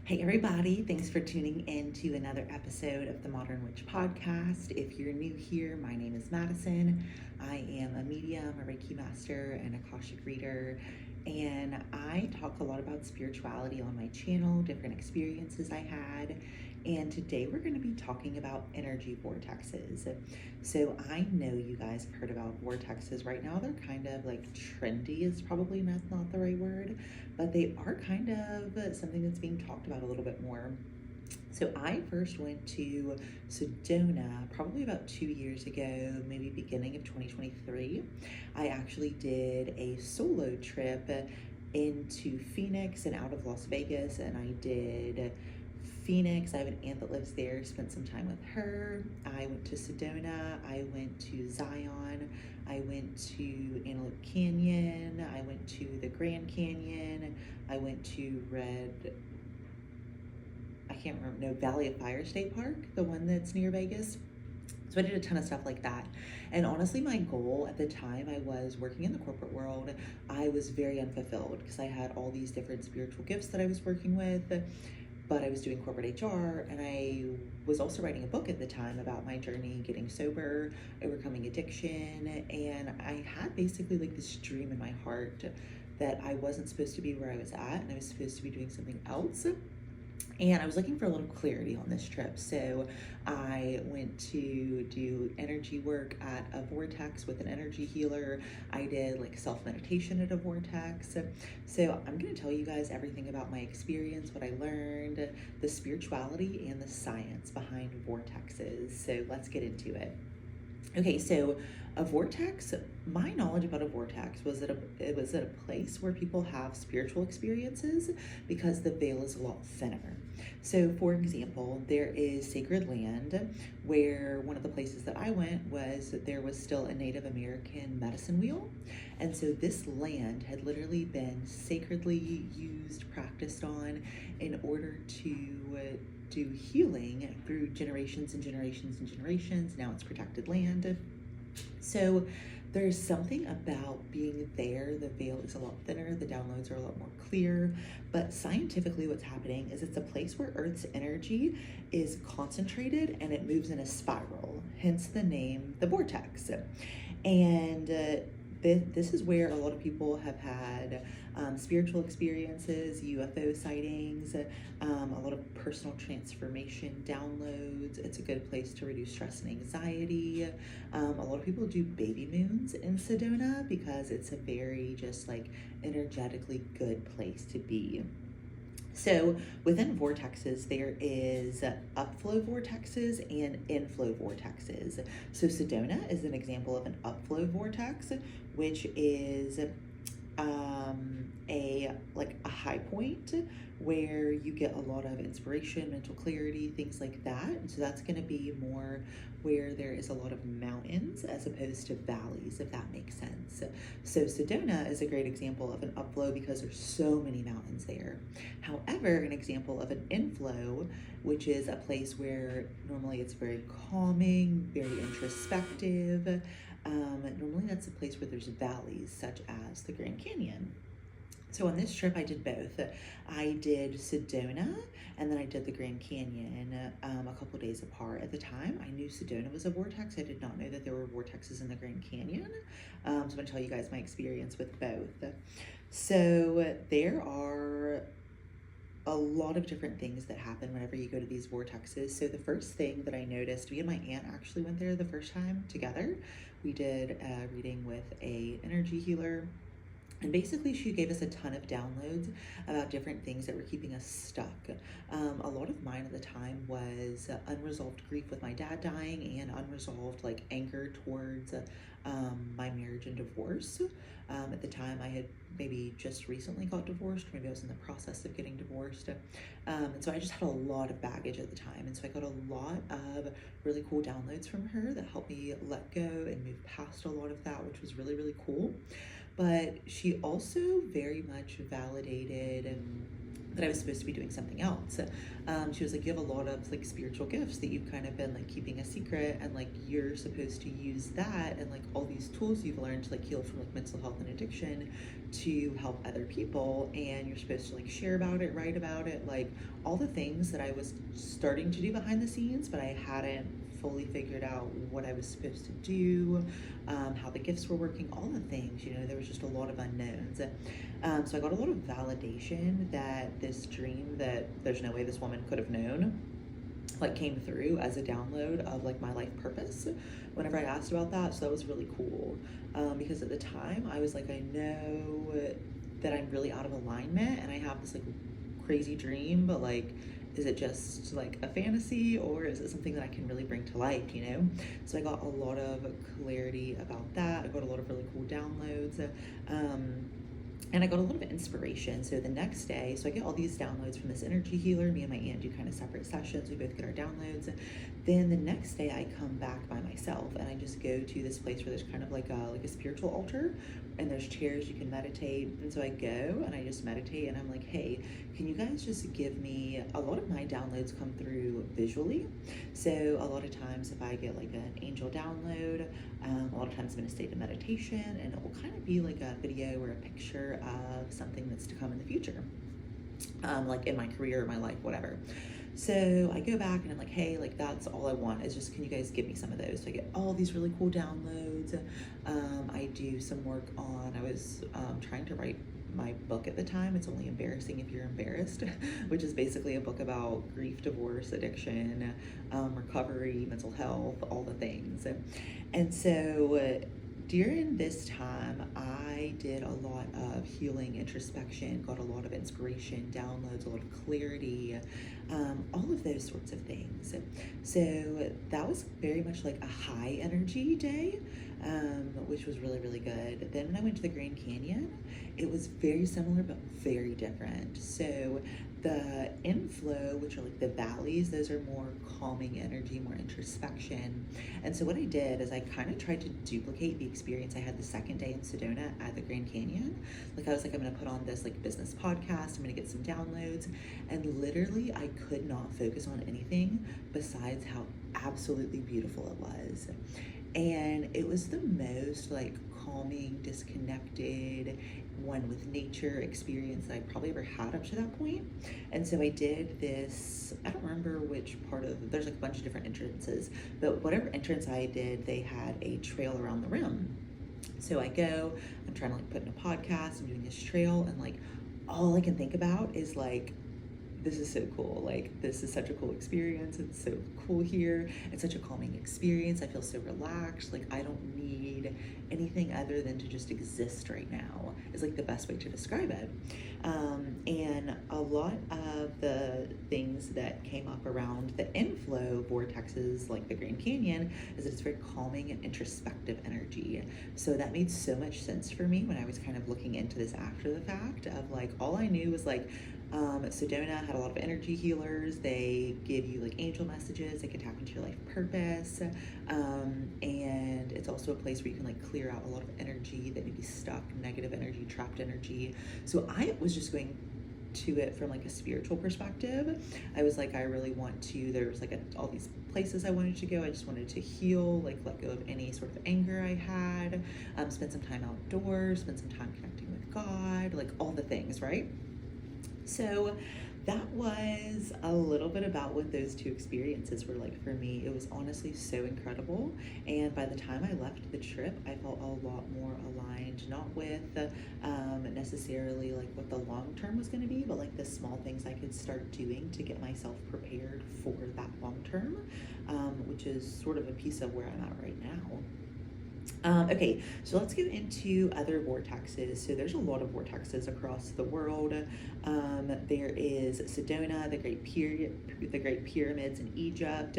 Hey everybody, thanks for tuning in to another episode of the Modern Witch Podcast. If you're new here, my name is Madison. I am a medium, a Reiki master, and Akashic reader, and I talk a lot about spirituality on my channel, different experiences I had, and today we're going to be talking about energy vortexes. So I know you guys have heard about vortexes. Right now they're kind of like trendy is probably not the right word, but they are kind of something that's being talked about a little bit more. So I first went to Sedona probably about 2 years ago, maybe beginning of 2023. I actually did a solo trip into Phoenix and out of Las Vegas, and I did Phoenix. I have an aunt that lives there, spent some time with her. I went to Sedona, I went to Zion, I went to Antelope Canyon, I went to the Grand Canyon, I went to I can't remember, no, Valley of Fire State Park, the one that's near Vegas. So I did a ton of stuff like that. And honestly, my goal at the time I was working in the corporate world, I was very unfulfilled because I had all these different spiritual gifts that I was working with, but I was doing corporate HR, and I was also writing a book at the time about my journey getting sober, overcoming addiction, and I had basically like this dream in my heart that I wasn't supposed to be where I was at and I was supposed to be doing something else. And I was looking for a little clarity on this trip. So I went to do energy work at a vortex with an energy healer. I did like self-meditation at a vortex. So I'm going to tell you guys everything about my experience, what I learned, the spirituality and the science behind vortexes. So let's get into it. Okay, so a vortex, my knowledge about a vortex was that it was at a place where people have spiritual experiences because the veil is a lot thinner. So for example, there is sacred land where one of the places that I went was that there was still a Native American medicine wheel. And so this land had literally been sacredly used, practiced on in order to do healing through generations and generations and generations. Now it's protected land. So there's something about being there. The veil is a lot thinner, the downloads are a lot more clear, but scientifically what's happening is it's a place where Earth's energy is concentrated and it moves in a spiral, hence the name, the vortex. And this is where a lot of people have had spiritual experiences, UFO sightings, a lot of personal transformation downloads. It's a good place to reduce stress and anxiety. A lot of people do baby moons in Sedona because it's a very just like energetically good place to be. So within vortexes, there is upflow vortexes and inflow vortexes. So Sedona is an example of an upflow vortex, which is a high point where you get a lot of inspiration, mental clarity, things like that. And so that's going to be more where there is a lot of mountains as opposed to valleys, if that makes sense. So Sedona is a great example of an upflow because there's so many mountains there. However, an example of an inflow, which is a place where normally it's very calming, very introspective. Normally that's a place where there's valleys, such as the Grand Canyon. So on this trip, I did both. I did Sedona, and then I did the Grand Canyon a couple days apart. At the time, I knew Sedona was a vortex. I did not know that there were vortexes in the Grand Canyon. So I'm going to tell you guys my experience with both. So there are a lot of different things that happen whenever you go to these vortexes. So the first thing that I noticed, me and my aunt actually went there the first time together. We did a reading with a energy healer. And basically she gave us a ton of downloads about different things that were keeping us stuck. A lot of mine at the time was unresolved grief with my dad dying and unresolved like anger towards my marriage and divorce. At the time I had maybe just recently got divorced, maybe I was in the process of getting divorced. And so I just had a lot of baggage at the time. And so I got a lot of really cool downloads from her that helped me let go and move past a lot of that, which was really, really cool. But she also very much validated that I was supposed to be doing something else. She was like, you have a lot of like spiritual gifts that you've kind of been like keeping a secret, and like you're supposed to use that and like all these tools you've learned to like heal from like mental health and addiction to help other people, and you're supposed to like share about it, write about it, like all the things that I was starting to do behind the scenes, but I hadn't fully figured out what I was supposed to do, how the gifts were working, all the things, there was just a lot of unknowns. So I got a lot of validation that this dream that there's no way this woman could have known, like came through as a download of like my life purpose whenever I asked about that. So that was really cool, because at the time I was like, I know that I'm really out of alignment and I have this like crazy dream, but like, is it just like a fantasy or is it something that I can really bring to life, So I got a lot of clarity about that. I got a lot of really cool downloads. And I got a little bit of inspiration. So the next day, so I get all these downloads from this energy healer. Me and my aunt do kind of separate sessions. We both get our downloads. Then the next day I come back by myself and I just go to this place where there's kind of like a spiritual altar and there's chairs you can meditate. And so I go and I just meditate and I'm like, hey, can you guys just give me, a lot of my downloads come through visually. So a lot of times if I get like an angel download, a lot of times I'm in a state of meditation and it will kind of be like a video or a picture of something that's to come in the future, like in my career or my life, whatever. So I go back and I'm like, hey, like that's all I want is just, can you guys give me some of those? So I get all these really cool downloads. I do some work on, I was trying to write my book at the time. It's Only Embarrassing If You're Embarrassed, which is basically a book about grief, divorce, addiction, recovery, mental health, all the things. And so during this time, I did a lot of healing, introspection, got a lot of inspiration, downloads, a lot of clarity, all of those sorts of things. So that was very much like a high energy day, which was really, really good. Then when I went to the Grand Canyon, it was very similar, but very different. So the inflow, which are like the valleys, those are more calming energy, more introspection. And so what I did is I kind of tried to duplicate the experience I had the second day in Sedona at the Grand Canyon. Like I was like, I'm gonna put on this like business podcast, I'm gonna get some downloads. And literally I could not focus on anything besides how absolutely beautiful it was. And it was the most like calming, disconnected, one with nature experience that I probably ever had up to that point. And so I did this, I don't remember which part of, there's like a bunch of different entrances, but whatever entrance I did, they had a trail around the rim. So I go, I'm trying to like put in a podcast, I'm doing this trail, and like all I can think about is like, this is so cool. Like, this is such a cool experience. It's so cool here. It's such a calming experience. I feel so relaxed. Like, I don't need anything other than to just exist right now, is like the best way to describe it. And a lot of the things that came up around the inflow vortexes, like the Grand Canyon, is that it's very calming and introspective energy. So that made so much sense for me when I was kind of looking into this after the fact of like, all I knew was like, Sedona had a lot of energy healers. They give you like angel messages. They can tap into your life purpose. And it's also a place where you can like clear out a lot of energy that may be stuck, negative energy, trapped energy. So I was just going to it from like a spiritual perspective. I was like, I really want to, there was like all these places I wanted to go. I just wanted to heal, like let go of any sort of anger I had, spend some time outdoors, spend some time connecting with God, like all the things, right? So that was a little bit about what those two experiences were like for me. It was honestly so incredible. And by the time I left the trip, I felt a lot more aligned, not with necessarily like what the long term was going to be, but like the small things I could start doing to get myself prepared for that long term, which is sort of a piece of where I'm at right now. Okay, so let's get into other vortexes. So there's a lot of vortexes across the world. There is Sedona, the Great Pyramids in Egypt,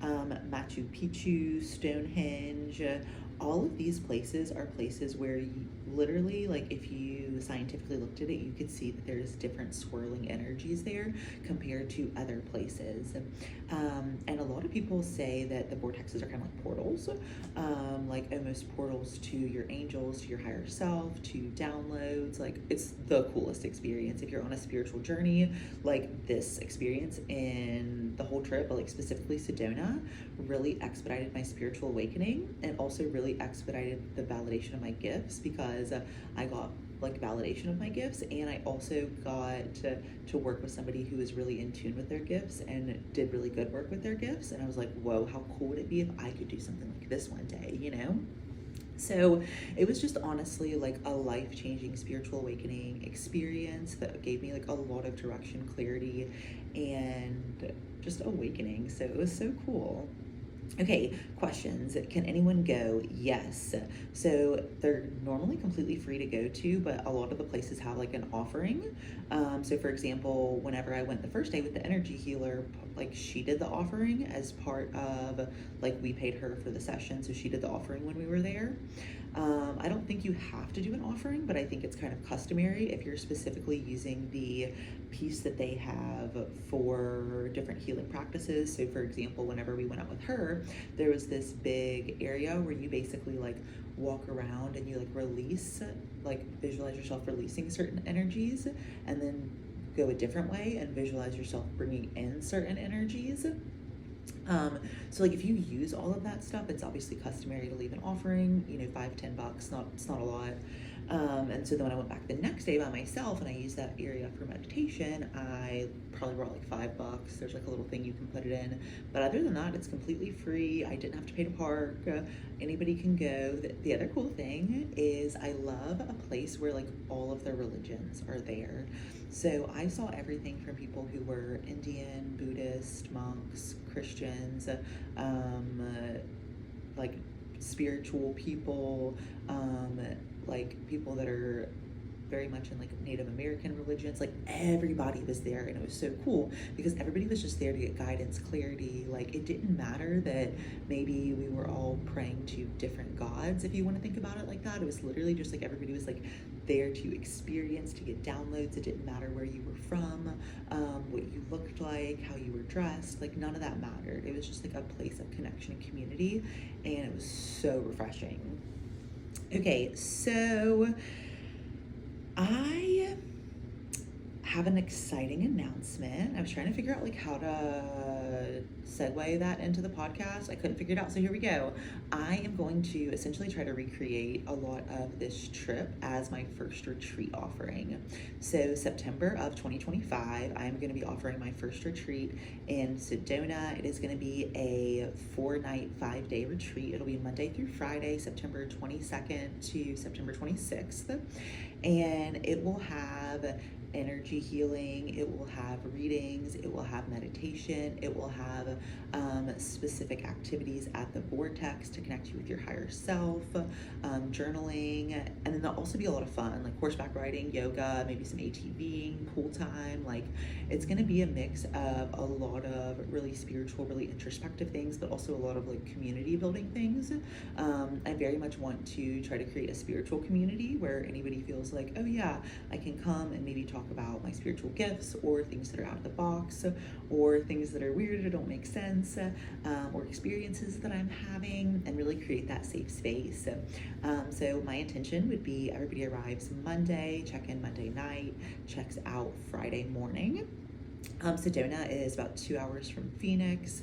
Machu Picchu, Stonehenge. All of these places are places where you literally, like if you you scientifically looked at it, you could see that there's different swirling energies there compared to other places. And a lot of people say that the vortexes are kind of like portals, like almost portals to your angels, to your higher self, to downloads. Like, it's the coolest experience. If you're on a spiritual journey, like this experience in the whole trip, but like specifically Sedona, really expedited my spiritual awakening, and also really expedited the validation of my gifts, because I got like validation of my gifts, and I also got to work with somebody who was really in tune with their gifts and did really good work with their gifts. And I was like, whoa, how cool would it be if I could do something like this one day, you know? So it was just honestly like a life-changing spiritual awakening experience that gave me like a lot of direction, clarity, and just awakening. So it was so cool. Okay, questions. Can anyone go? Yes. So they're normally completely free to go to, but a lot of the places have like an offering. So for example, whenever I went the first day with the energy healer, like she did the offering as part of, like, we paid her for the session, so she did the offering when we were there. I don't think you have to do an offering, but I think it's kind of customary if you're specifically using the piece that they have for different healing practices. So for example, whenever we went out with her, there was this big area where you basically like walk around and you like release, like visualize yourself releasing certain energies, and then go a different way and visualize yourself bringing in certain energies. So like if you use all of that stuff, it's obviously customary to leave an offering, you know, $5-10, it's not a lot. And so then when I went back the next day by myself and I used that area for meditation, I probably brought like $5. There's like a little thing you can put it in, but other than that, it's completely free. I didn't have to pay to park. Anybody can go. The other cool thing is I love a place where like all of the religions are there. So I saw everything from people who were Indian, Buddhist, monks, Christians, like spiritual people, like people that are very much in like Native American religions. Like everybody was there, and it was so cool because everybody was just there to get guidance, clarity. Like it didn't matter that maybe we were all praying to different gods, if you want to think about it like that. It was literally just like everybody was like there to experience, to get downloads. It didn't matter where you were from, what you looked like, how you were dressed. Like none of that mattered. It was just like a place of connection and community, and it was so refreshing. Okay, so I have an exciting announcement. I was trying to figure out like how to segue that into the podcast. I couldn't figure it out, so here we go. I am going to essentially try to recreate a lot of this trip as my first retreat offering. So September of 2025, I am going to be offering my first retreat in Sedona. It is going to be a 4-night, 5-day retreat. It'll be Monday through Friday, September 22nd to September 26th. And it will have energy healing, it will have readings, it will have meditation, it will have specific activities at the vortex to connect you with your higher self, journaling, and then there'll also be a lot of fun, like horseback riding, yoga, maybe some ATVing, pool time. Like it's going to be a mix of a lot of really spiritual, really introspective things, but also a lot of like community building things. I very much want to try to create a spiritual community where anybody feels like, oh yeah, I can come and maybe talk about my spiritual gifts, or things that are out of the box, or things that are weird or don't make sense, or experiences that I'm having, and really create that safe space. So my intention would be everybody arrives Monday, check in Monday night, checks out Friday morning. Sedona is about 2 hours from Phoenix,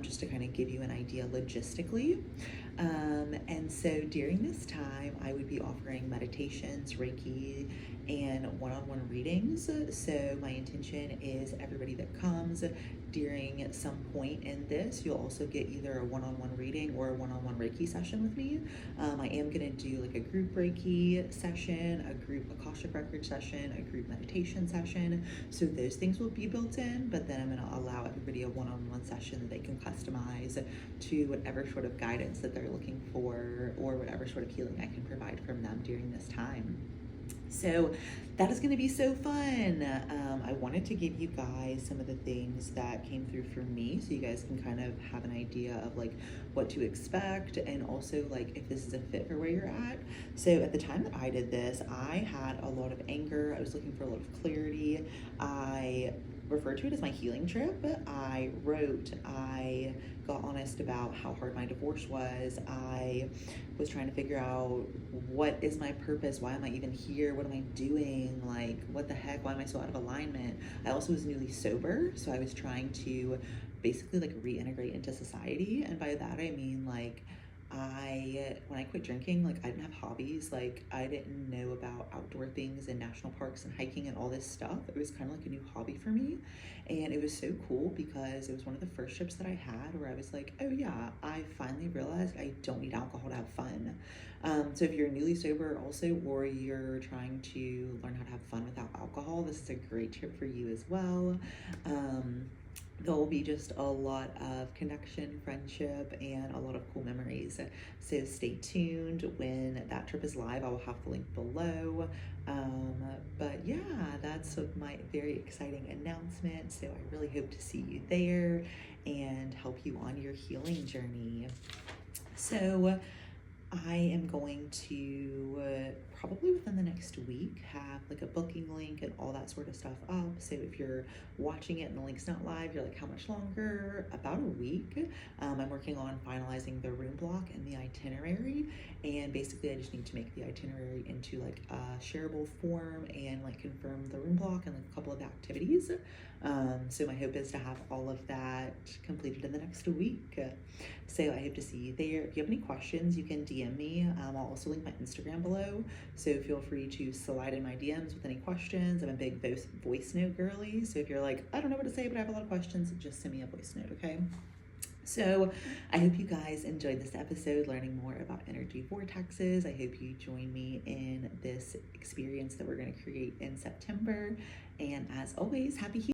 just to kind of give you an idea logistically. And so during this time, I would be offering meditations, Reiki, and one-on-one readings. So my intention is everybody that comes during some point in this, you'll also get either a one-on-one reading or a one-on-one Reiki session with me. I am going to do like a group Reiki session, a group Akashic Record session, a group meditation session. So those things will be built in, but then I'm going to allow everybody a one-on-one session that they can customize to whatever sort of guidance that they're looking for, or whatever sort of healing I can provide from them during this time. So that is going to be so fun. I wanted to give you guys some of the things that came through for me so you guys can kind of have an idea of like what to expect and also like if this is a fit for where you're at. So at the time that I did this, I had a lot of anger. I was looking for a lot of clarity. I refer to it as my healing trip. I wrote, I got honest about how hard my divorce was. I was trying to figure out what is my purpose? Why am I even here? What am I doing? Like, what the heck? Why am I so out of alignment? I also was newly sober, so I was trying to basically like reintegrate into society. And by that, I mean like, when I quit drinking, like I didn't have hobbies, like I didn't know about outdoor things and national parks and hiking and all this stuff. It was kind of like a new hobby for me, and it was so cool because it was one of the first trips that I had where I was like, oh yeah, I finally realized I don't need alcohol to have fun. So if you're newly sober also, or you're trying to learn how to have fun without alcohol, this is a great trip for you as well. There will be just a lot of connection, friendship, and a lot of cool memories. So stay tuned. When that trip is live, I will have the link below. But yeah, that's my very exciting announcement. So I really hope to see you there and help you on your healing journey. So I am going to probably within the next week have like a booking link and all that sort of stuff up. So if you're watching it and the link's not live, you're like, how much longer? About a week. I'm working on finalizing the room block and the itinerary. And basically I just need to make the itinerary into like a shareable form and like confirm the room block and like a couple of activities. So my hope is to have all of that completed in the next week. So I hope to see you there. If you have any questions, you can DM me. I'll also link my Instagram below. So feel free to slide in my DMs with any questions. I'm a big voice note girly. So if you're like, I don't know what to say, but I have a lot of questions, just send me a voice note, okay? So I hope you guys enjoyed this episode, learning more about energy vortexes. I hope you join me in this experience that we're going to create in September. And as always, happy healing.